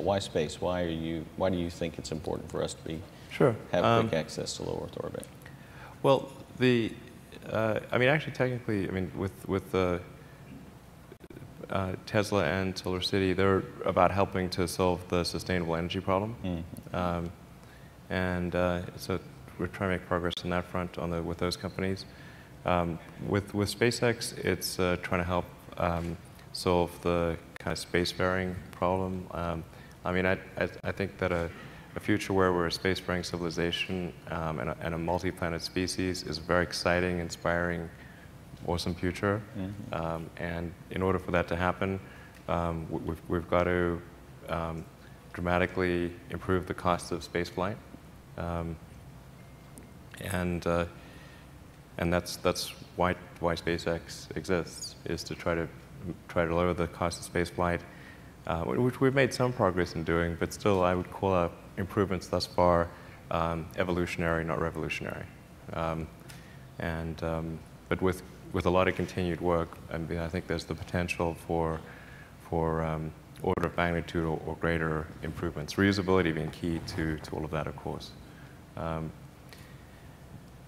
Why space? Why do you think it's important for us to have quick access to low Earth orbit? Well, I mean, actually, technically, I mean, with Tesla and Solar City, they're about helping to solve the sustainable energy problem. So we're trying to make progress on that front with those companies. With SpaceX, it's trying to help solve the kind of spacefaring problem. I mean, I think that a future where we're a spacefaring civilization and a multi-planet species is a very exciting, inspiring, awesome future. And in order for that to happen, we've got to dramatically improve the cost of spaceflight. And that's why SpaceX exists, is to try to lower the cost of spaceflight, which we've made some progress in doing, but still I would call out improvements thus far evolutionary, not revolutionary. But with a lot of continued work, I mean, I think there's the potential for order of magnitude or greater improvements. Reusability being key to all of that, of course.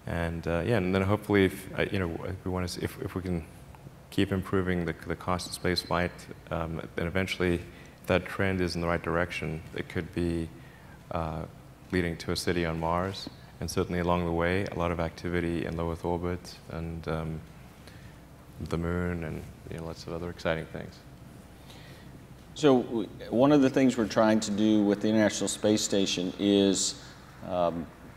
And then hopefully, if we can keep improving the cost of space flight, then eventually, if that trend is in the right direction, it could be leading to a city on Mars, and certainly along the way, a lot of activity in low Earth orbit and the moon, and lots of other exciting things. So one of the things we're trying to do with the International Space Station is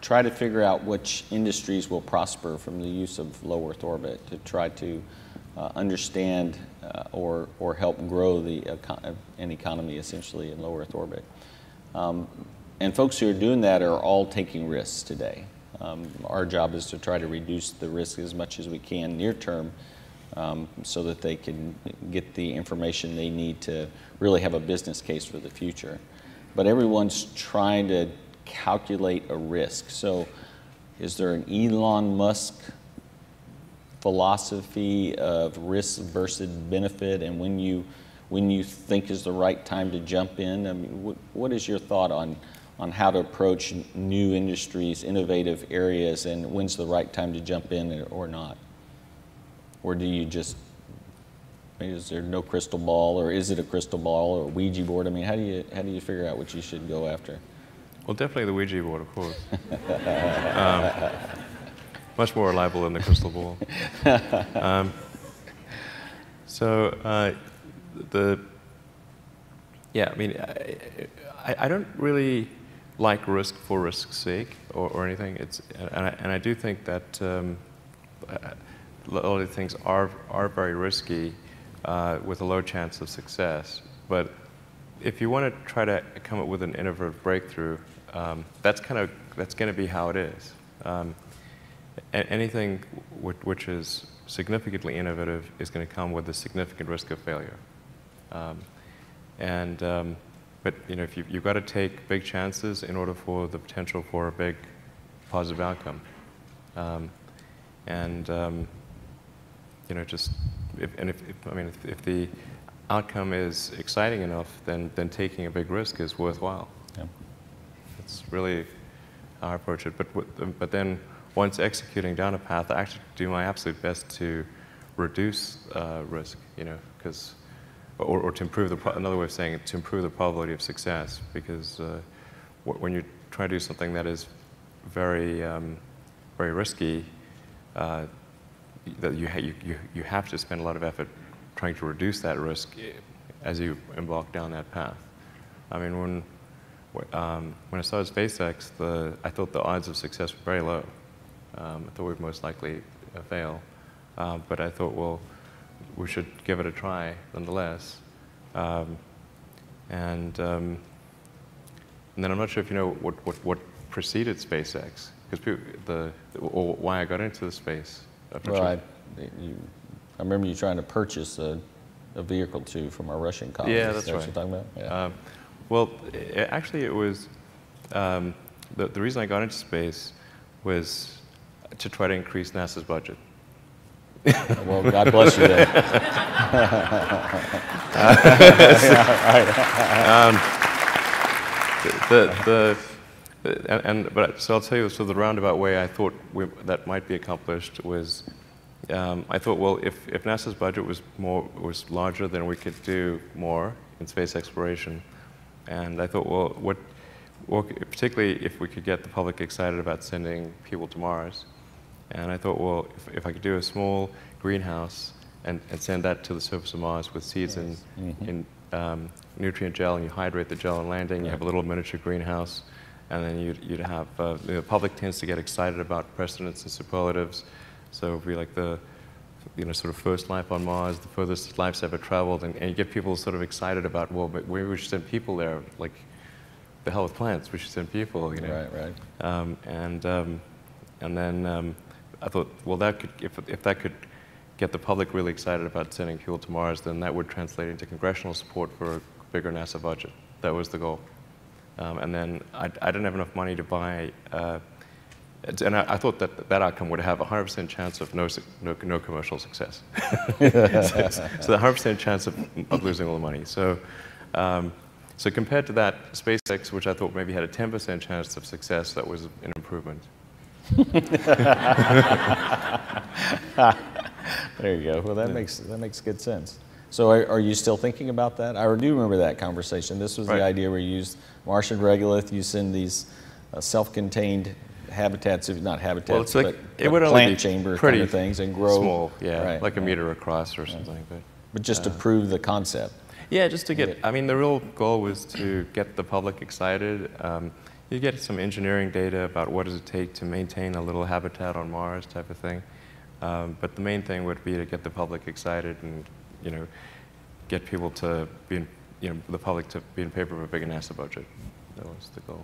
try to figure out which industries will prosper from the use of low Earth orbit, to try to understand or help grow an economy essentially in low Earth orbit. And folks who are doing that are all taking risks today. Our job is to try to reduce the risk as much as we can near term, so that they can get the information they need to really have a business case for the future. But everyone's trying to calculate a risk. So is there an Elon Musk philosophy of risk versus benefit, and when you think is the right time to jump in? I mean, what is your thought on how to approach new industries, innovative areas, and when's the right time to jump in or not? Or do you just, is there no crystal ball, or is it a crystal ball or a Ouija board? I mean, how do you figure out what you should go after? Well, definitely the Ouija board, of course. Much more reliable than the crystal ball. I mean, I don't really like risk for risk's sake or anything. And I do think that a lot of things are very risky with a low chance of success. But if you want to try to come up with an innovative breakthrough, that's going to be how it is. Anything which is significantly innovative is going to come with a significant risk of failure. But if you've got to take big chances in order for the potential for a big positive outcome. If the outcome is exciting enough, then taking a big risk is worthwhile. Yeah. It's really how I approach it. But then once executing down a path, I actually do my absolute best to reduce risk, or to improve another way of saying it, to improve the probability of success. Because when you try to do something that is very, very risky, that you have to spend a lot of effort trying to reduce that risk as you embark down that path. I mean, when I started SpaceX, I thought the odds of success were very low. I thought we'd most likely fail, but I thought, well, we should give it a try nonetheless. And then I'm not sure if you know what preceded SpaceX, because or why I got into the space. Well, I remember you trying to purchase a vehicle too from our Russian colleagues. Yeah, that's right. What you're talking about? Yeah. Well, actually, it was the reason I got into space was to try to increase NASA's budget. Well, God bless you then. Yeah, 'Cause So I'll tell you, so the roundabout way I thought that might be accomplished was, I thought, well, if NASA's budget was larger, then we could do more in space exploration. And I thought, well, particularly if we could get the public excited about sending people to Mars. And I thought, well, if I could do a small greenhouse and send that to the surface of Mars with seeds in nutrient gel, and you hydrate the gel on landing, you have a little miniature greenhouse, and then you'd have, the public tends to get excited about precedents and superlatives, so it would be like the, sort of first life on Mars, the furthest life's ever traveled, and you get people sort of excited about, well, but maybe we should send people there, like, the hell with plants, we should send people, Right. And then I thought, well, that could, if that could get the public really excited about sending people to Mars, then that would translate into congressional support for a bigger NASA budget. That was the goal. And then I didn't have enough money to buy, and I thought that outcome would have a 100% chance of no commercial success. So the 100% chance of losing all the money. So, so compared to that, SpaceX, which I thought maybe had a 10% chance of success, that was an improvement. There you go. Well, that makes good sense. So are you still thinking about that? I do remember that conversation. This was the idea where you use Martian regolith, you send these self-contained habitats, not habitats, well, it's like, but it would only plant be chamber pretty kind of things, and grow. Small, like a meter across or something. But just to prove the concept. Yeah, just to get, I mean, the real goal was to get the public excited. You get some engineering data about what does it take to maintain a little habitat on Mars type of thing. But the main thing would be to get the public excited and, get people to be in, the public to be in favor of a bigger NASA budget. That was the goal.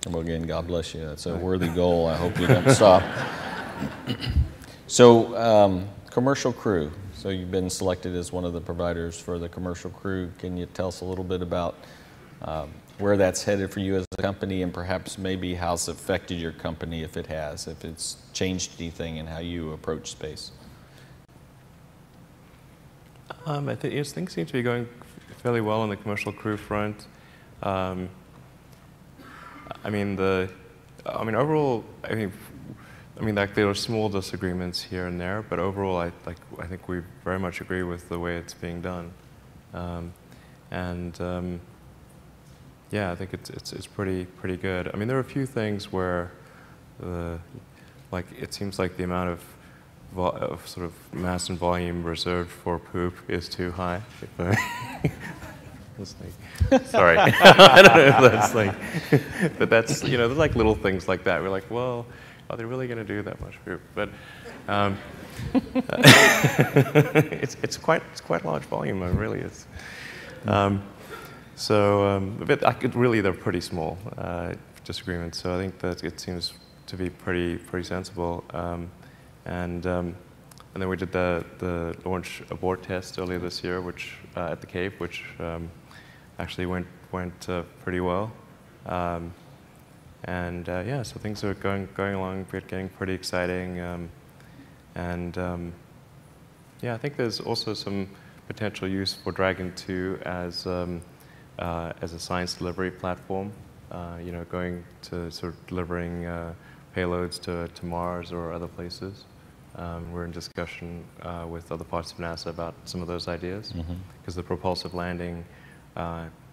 Well, again, God bless you. That's a worthy goal. I hope you don't stop. So, commercial crew. So you've been selected as one of the providers for the commercial crew. Can you tell us a little bit about where that's headed for you as a company, and perhaps maybe how it's affected your company, if it has, if it's changed anything in how you approach space? I think things seem to be going fairly well on the commercial crew front. I mean, overall, like there are small disagreements here and there, but overall, I think we very much agree with the way it's being done, yeah, I think it's pretty good. I mean, there are a few things where, like it seems like the amount of sort of mass and volume reserved for poop is too high. Sorry, I don't know if that's like, but that's, there's like little things like that. We're like, well, are they really going to do that much poop? But it's quite a large volume. It really is. But really, they're pretty small disagreements. So I think that it seems to be pretty sensible. And then we did the launch abort test earlier this year, which at the Cape, which actually went pretty well. Yeah, so things are going along, getting pretty exciting. Yeah, I think there's also some potential use for Dragon 2 as a science delivery platform. Going to sort of delivering payloads to Mars or other places. We're in discussion with other parts of NASA about some of those ideas, because the propulsive landing,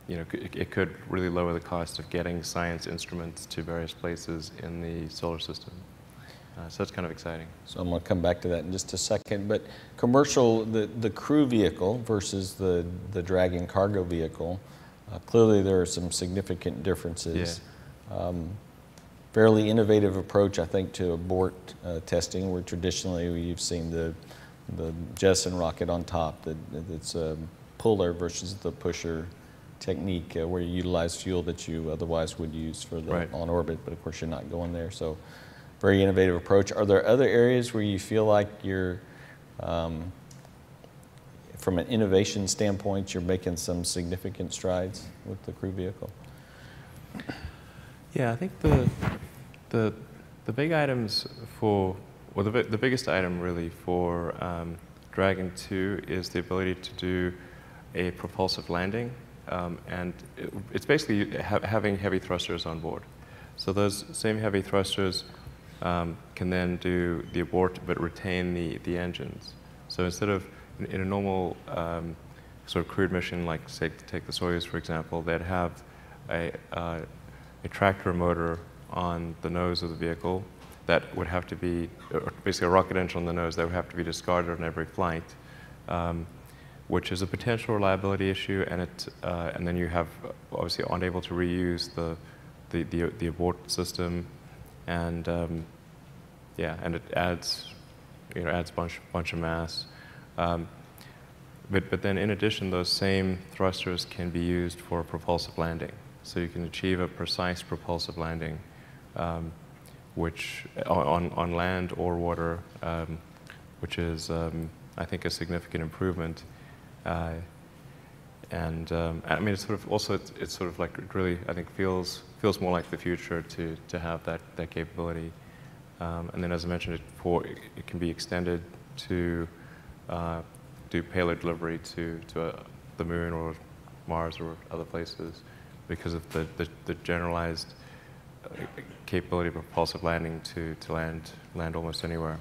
it could really lower the cost of getting science instruments to various places in the solar system. So that's kind of exciting. So I'm going to come back to that in just a second. But commercial, the crew vehicle versus the Dragon cargo vehicle, clearly there are some significant differences. Yeah. Fairly innovative approach, I think, to abort testing, where traditionally you've seen the jettison rocket on top. It's a puller versus the pusher technique, where you utilize fuel that you otherwise would use for the on orbit, but of course you're not going there. So, very innovative approach. Are there other areas where you feel like you're, from an innovation standpoint, you're making some significant strides with the crew vehicle? Yeah, I think the big items for, well, the biggest item really for Dragon 2 is the ability to do a propulsive landing. and it's basically having heavy thrusters on board. So those same heavy thrusters can then do the abort but retain the engines. So instead of in a normal sort of crewed mission, like say take the Soyuz for example, they'd have a tractor motor on the nose of the vehicle that would have to be, or basically a rocket engine on the nose that would have to be discarded on every flight, which is a potential reliability issue, and then you have obviously aren't able to reuse the abort system, and yeah, and it adds bunch of mass. But then in addition, those same thrusters can be used for propulsive landing. So you can achieve a precise propulsive landing, which on land or water, which is I think a significant improvement. I mean, it's sort of also it's sort of like it really I think feels more like the future to have that capability. And then as I mentioned, it can be extended to do payload delivery to the moon or Mars or other places because of the generalized capability of propulsive landing to land almost anywhere.